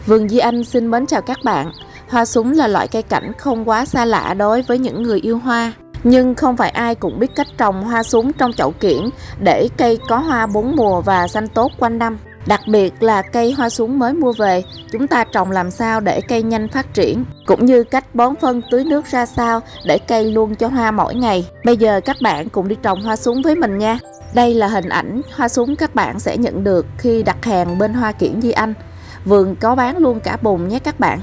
Vườn Di Anh xin mến chào các bạn. Hoa súng là loại cây cảnh không quá xa lạ đối với những người yêu hoa. Nhưng không phải ai cũng biết cách trồng hoa súng trong chậu kiểng để cây có hoa 4 mùa và xanh tốt quanh năm. Đặc biệt là cây hoa súng mới mua về, chúng ta trồng làm sao để cây nhanh phát triển, cũng như cách bón phân tưới nước ra sao để cây luôn cho hoa mỗi ngày. Bây giờ các bạn cùng đi trồng hoa súng với mình nha. Đây là hình ảnh hoa súng các bạn sẽ nhận được khi đặt hàng bên Hoa Kiểng Di Anh. Vườn có bán luôn cả bùn nhé các bạn.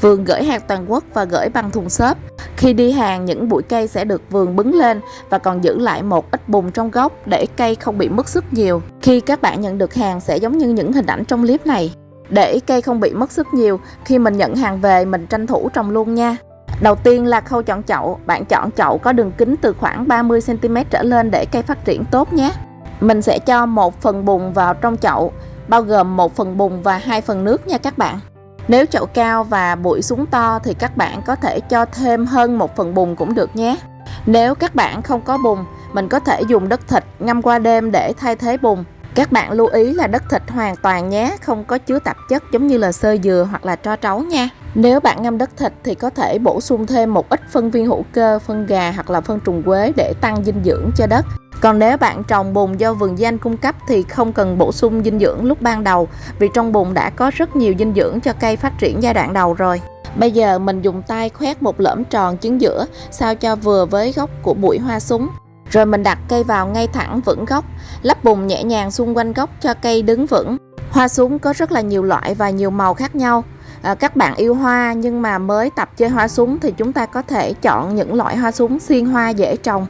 Vườn gửi hàng toàn quốc và gửi bằng thùng xốp. Khi đi hàng, những bụi cây sẽ được vườn bứng lên và còn giữ lại một ít bùn trong gốc để cây không bị mất sức nhiều. Khi các bạn nhận được hàng sẽ giống như những hình ảnh trong clip này. Để cây không bị mất sức nhiều, khi mình nhận hàng về mình tranh thủ trồng luôn nha. Đầu tiên là khâu chọn chậu. Bạn chọn chậu có đường kính từ khoảng 30 cm trở lên để cây phát triển tốt nhé. Mình sẽ cho 1 phần bùn vào trong chậu, bao gồm 1 phần bùn và 2 phần nước nha các bạn. Nếu chậu cao và bụi súng to thì các bạn có thể cho thêm hơn 1 phần bùn cũng được nhé. Nếu các bạn không có bùn, mình có thể dùng đất thịt ngâm qua đêm để thay thế bùn. Các bạn lưu ý là đất thịt hoàn toàn nhé, không có chứa tạp chất giống như là xơ dừa hoặc là tro trấu nha. Nếu bạn ngâm đất thịt thì có thể bổ sung thêm một ít phân viên hữu cơ, phân gà hoặc là phân trùng quế để tăng dinh dưỡng cho đất. Còn nếu bạn trồng bùn do vườn Di Anh cung cấp thì không cần bổ sung dinh dưỡng lúc ban đầu, vì trong bùn đã có rất nhiều dinh dưỡng cho cây phát triển giai đoạn đầu rồi. Bây giờ mình dùng tay khoét một lõm tròn chính giữa sao cho vừa với gốc của bụi hoa súng. Rồi mình đặt cây vào ngay thẳng vững gốc, lắp bùn nhẹ nhàng xung quanh gốc cho cây đứng vững. Hoa súng có rất là nhiều loại và nhiều màu khác nhau. Các bạn yêu hoa nhưng mà mới tập chơi hoa súng thì chúng ta có thể chọn những loại hoa súng xiên hoa dễ trồng.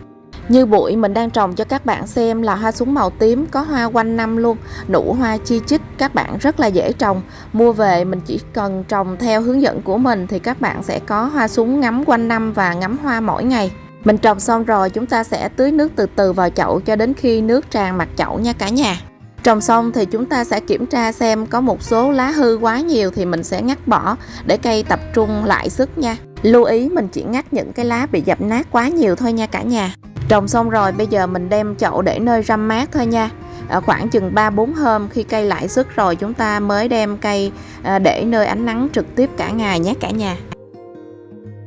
Như bụi mình đang trồng cho các bạn xem là hoa súng màu tím, có hoa quanh năm luôn, nụ hoa chi chít, các bạn rất là dễ trồng. Mua về mình chỉ cần trồng theo hướng dẫn của mình thì các bạn sẽ có hoa súng ngắm quanh năm và ngắm hoa mỗi ngày. Mình trồng xong rồi chúng ta sẽ tưới nước từ từ vào chậu cho đến khi nước tràn mặt chậu nha cả nhà. Trồng xong thì chúng ta sẽ kiểm tra xem có một số lá hư quá nhiều thì mình sẽ ngắt bỏ để cây tập trung lại sức nha. Lưu ý mình chỉ ngắt những cái lá bị dập nát quá nhiều thôi nha cả nhà. Trồng xong rồi bây giờ mình đem chậu để nơi râm mát thôi nha. Khoảng chừng 3-4 hôm khi cây lại sức rồi chúng ta mới đem cây để nơi ánh nắng trực tiếp cả ngày nhé cả nhà.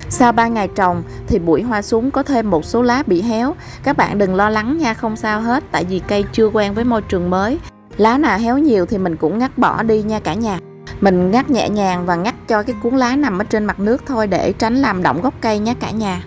Sau 3 ngày trồng thì bụi hoa súng có thêm một số lá bị héo. Các bạn đừng lo lắng nha, không sao hết, tại vì cây chưa quen với môi trường mới. Lá nào héo nhiều thì mình cũng ngắt bỏ đi nha cả nhà. Mình ngắt nhẹ nhàng và ngắt cho cái cuốn lá nằm ở trên mặt nước thôi để tránh làm động gốc cây nhé cả nhà.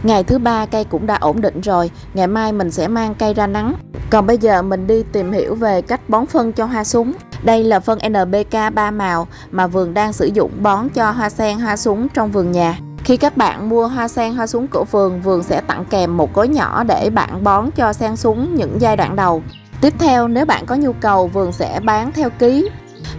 Ngày thứ 3 cây cũng đã ổn định rồi, ngày mai mình sẽ mang cây ra nắng. Còn bây giờ mình đi tìm hiểu về cách bón phân cho hoa súng. Đây là phân NPK 3 màu mà vườn đang sử dụng bón cho hoa sen hoa súng trong vườn nhà. Khi các bạn mua hoa sen hoa súng của vườn, vườn sẽ tặng kèm một gói nhỏ để bạn bón cho sen súng những giai đoạn đầu. Tiếp theo, nếu bạn có nhu cầu, vườn sẽ bán theo ký.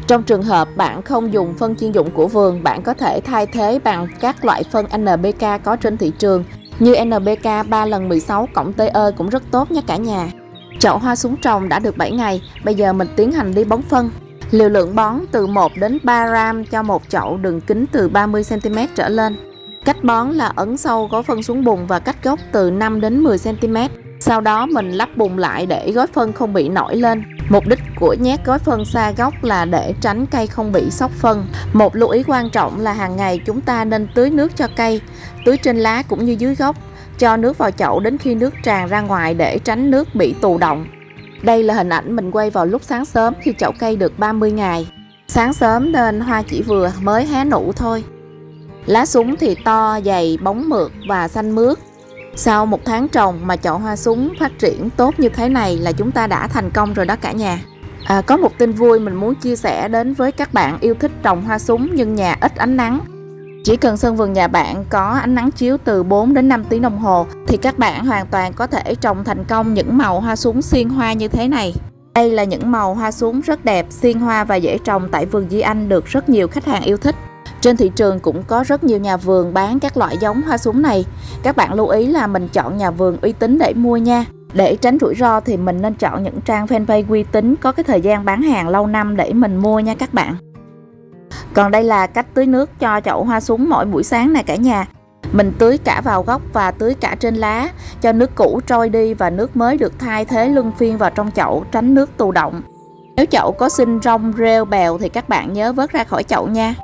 Trong trường hợp bạn không dùng phân chuyên dụng của vườn, bạn có thể thay thế bằng các loại phân NPK có trên thị trường như NPK 3x16 cộng TE cũng rất tốt nhé cả nhà. Chậu hoa súng trồng đã được 7 ngày, bây giờ mình tiến hành đi bón phân. Liều lượng bón từ 1 đến 3 gram cho một chậu đường kính từ 30 cm trở lên. Cách bón là ấn sâu gói phân xuống bùn và cách gốc từ 5 đến 10 cm. Sau đó mình lắp bùn lại để gói phân không bị nổi lên. Mục đích của nhét gói phân xa gốc là để tránh cây không bị xóc phân. Một lưu ý quan trọng là hàng ngày chúng ta nên tưới nước cho cây, tưới trên lá cũng như dưới gốc. Cho nước vào chậu đến khi nước tràn ra ngoài để tránh nước bị tù đọng. Đây là hình ảnh mình quay vào lúc sáng sớm khi chậu cây được 30 ngày. Sáng sớm nên hoa chỉ vừa mới hé nụ thôi. Lá súng thì to, dày, bóng mượt và xanh mướt. Sau 1 tháng trồng mà chậu hoa súng phát triển tốt như thế này là chúng ta đã thành công rồi đó cả nhà. Có một tin vui mình muốn chia sẻ đến với các bạn yêu thích trồng hoa súng nhưng nhà ít ánh nắng. Chỉ cần sân vườn nhà bạn có ánh nắng chiếu từ 4 đến 5 tiếng đồng hồ thì các bạn hoàn toàn có thể trồng thành công những màu hoa súng xiên hoa như thế này. Đây là những màu hoa súng rất đẹp, xiên hoa và dễ trồng tại vườn Di Anh được rất nhiều khách hàng yêu thích. Trên thị trường cũng có rất nhiều nhà vườn bán các loại giống hoa súng này. Các bạn lưu ý là mình chọn nhà vườn uy tín để mua nha. Để tránh rủi ro thì mình nên chọn những trang fanpage uy tín có cái thời gian bán hàng lâu năm để mình mua nha các bạn. Còn đây là cách tưới nước cho chậu hoa súng mỗi buổi sáng này cả nhà. Mình tưới cả vào gốc và tưới cả trên lá, cho nước cũ trôi đi và nước mới được thay thế luân phiên vào trong chậu, tránh nước tù đọng. Nếu chậu có sinh rong rêu bèo thì các bạn nhớ vớt ra khỏi chậu nha.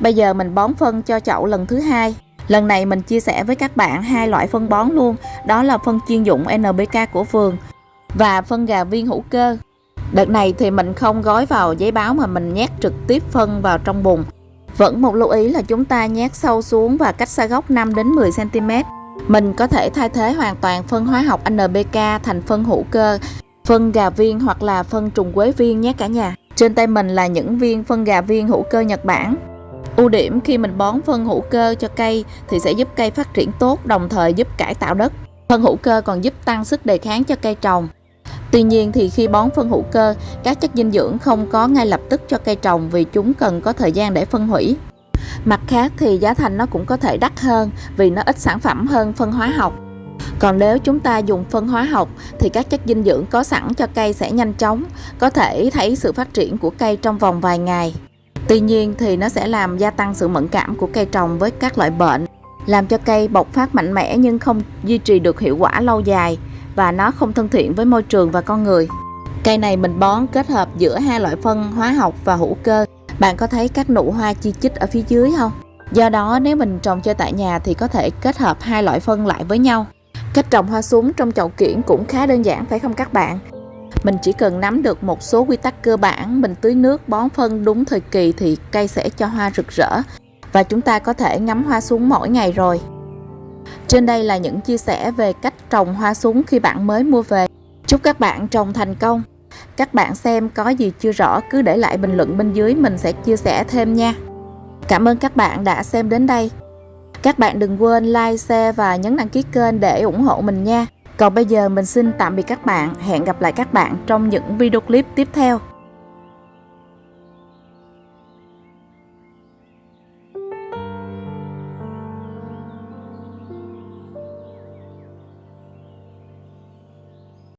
Bây giờ mình bón phân cho chậu lần thứ hai. Lần này mình chia sẻ với các bạn hai loại phân bón luôn, đó là phân chuyên dụng NPK của vườn và phân gà viên hữu cơ. Đợt này thì mình không gói vào giấy báo mà mình nhét trực tiếp phân vào trong bùn. Vẫn một lưu ý là chúng ta nhét sâu xuống và cách xa gốc 5 đến 10 cm. Mình có thể thay thế hoàn toàn phân hóa học NPK thành phân hữu cơ, phân gà viên hoặc là phân trùng quế viên nhé cả nhà. Trên tay mình là những viên phân gà viên hữu cơ Nhật Bản. Ưu điểm khi mình bón phân hữu cơ cho cây thì sẽ giúp cây phát triển tốt, đồng thời giúp cải tạo đất. Phân hữu cơ còn giúp tăng sức đề kháng cho cây trồng. Tuy nhiên thì khi bón phân hữu cơ, các chất dinh dưỡng không có ngay lập tức cho cây trồng vì chúng cần có thời gian để phân hủy. Mặt khác thì giá thành nó cũng có thể đắt hơn vì nó ít sản phẩm hơn phân hóa học. Còn nếu chúng ta dùng phân hóa học thì các chất dinh dưỡng có sẵn cho cây sẽ nhanh chóng, có thể thấy sự phát triển của cây trong vòng vài ngày. Tuy nhiên thì nó sẽ làm gia tăng sự mẫn cảm của cây trồng với các loại bệnh, làm cho cây bộc phát mạnh mẽ nhưng không duy trì được hiệu quả lâu dài, và nó không thân thiện với môi trường và con người. Cây này mình bón kết hợp giữa hai loại phân hóa học và hữu cơ. Bạn có thấy các nụ hoa chi chít ở phía dưới không? Do đó nếu mình trồng chơi tại nhà thì có thể kết hợp hai loại phân lại với nhau. Cách trồng hoa súng trong chậu kiểng cũng khá đơn giản phải không các bạn? Mình chỉ cần nắm được một số quy tắc cơ bản, mình tưới nước bón phân đúng thời kỳ thì cây sẽ cho hoa rực rỡ và chúng ta có thể ngắm hoa súng mỗi ngày rồi. Trên đây là những chia sẻ về cách trồng hoa súng khi bạn mới mua về. Chúc các bạn trồng thành công. Các bạn xem có gì chưa rõ cứ để lại bình luận bên dưới, mình sẽ chia sẻ thêm nha. Cảm ơn các bạn đã xem đến đây. Các bạn đừng quên like, share và nhấn đăng ký kênh để ủng hộ mình nha. Còn bây giờ mình xin tạm biệt các bạn. Hẹn gặp lại các bạn trong những video clip tiếp theo.